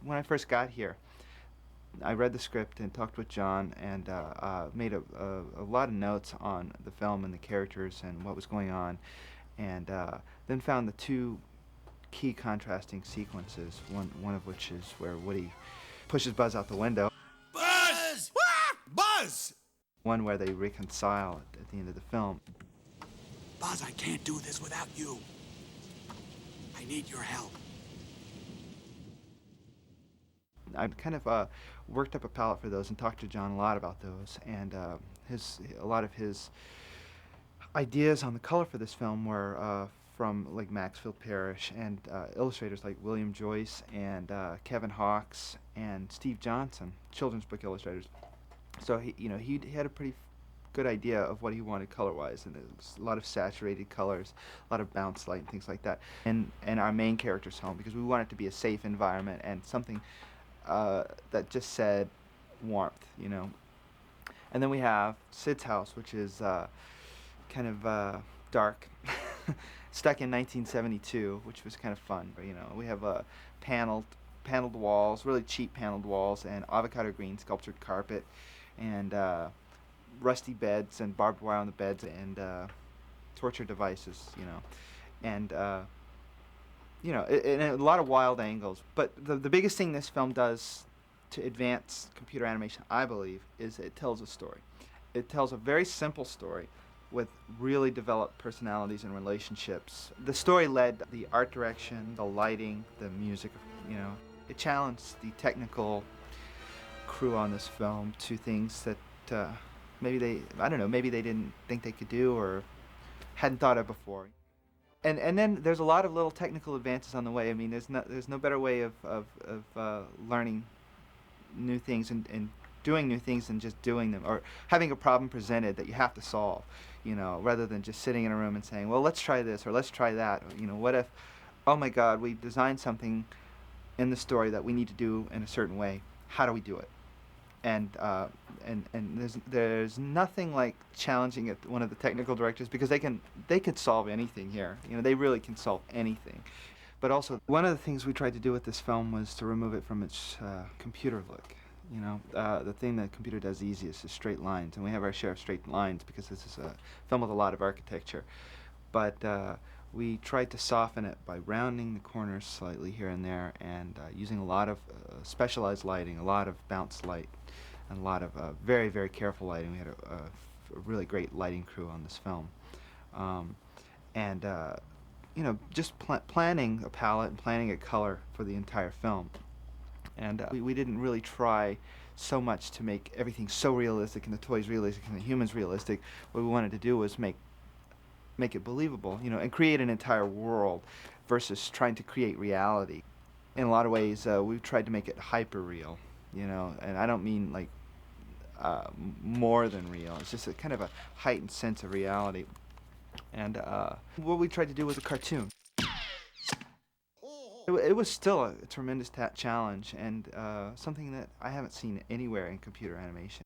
when I first got here, I read the script and talked with John and made a lot of notes on the film and the characters and what was going on, and then found the two key contrasting sequences. One of which is where Woody pushes Buzz out the window. Buzz! Buzz! One where they reconcile at the end of the film. Buzz, I can't do this without you. I need your help. I kind of worked up a palette for those and talked to John a lot about those, and a lot of his ideas on the color for this film were from like Maxfield Parrish and illustrators like William Joyce and Kevin Hawkes and Steve Johnson, children's book illustrators. So he had a pretty good idea of what he wanted color-wise, and it was a lot of saturated colors, a lot of bounce light and things like that. And our main character's home, because we want it to be a safe environment and something that just said warmth, And then we have Sid's house, which is kind of dark, stuck in 1972, which was kind of fun. We have paneled walls, really cheap paneled walls, and avocado green sculptured carpet, and rusty beds and barbed wire on the beds, and torture devices, and and a lot of wild angles. But the biggest thing this film does to advance computer animation, I believe, is it tells a story. It tells a very simple story with really developed personalities and relationships. The story led the art direction, the lighting, the music, It challenged the technical crew on this film to things that maybe they didn't think they could do or hadn't thought of before. And then there's a lot of little technical advances on the way. I mean, there's no better way of learning new things and doing new things than just doing them, or having a problem presented that you have to solve, rather than just sitting in a room and saying, well, let's try this or let's try that. What if, oh my God, we designed something in the story that we need to do in a certain way. How do we do it? And there's nothing like challenging one of the technical directors, because they can solve anything here. They really can solve anything. But also, one of the things we tried to do with this film was to remove it from its computer look. The thing that computer does easiest is straight lines, and we have our share of straight lines because this is a film with a lot of architecture. But we tried to soften it by rounding the corners slightly here and there, and using a lot of specialized lighting, a lot of bounce light, and a lot of very, very careful lighting. We had a really great lighting crew on this film. Just planning a palette and planning a color for the entire film. And we didn't really try so much to make everything so realistic and the toys realistic and the humans realistic. What we wanted to do was make it believable, and create an entire world versus trying to create reality. In a lot of ways, we've tried to make it hyper real, and I don't mean like more than real. It's just a kind of a heightened sense of reality. And what we tried to do was a cartoon. It was still a tremendous challenge, and something that I haven't seen anywhere in computer animation.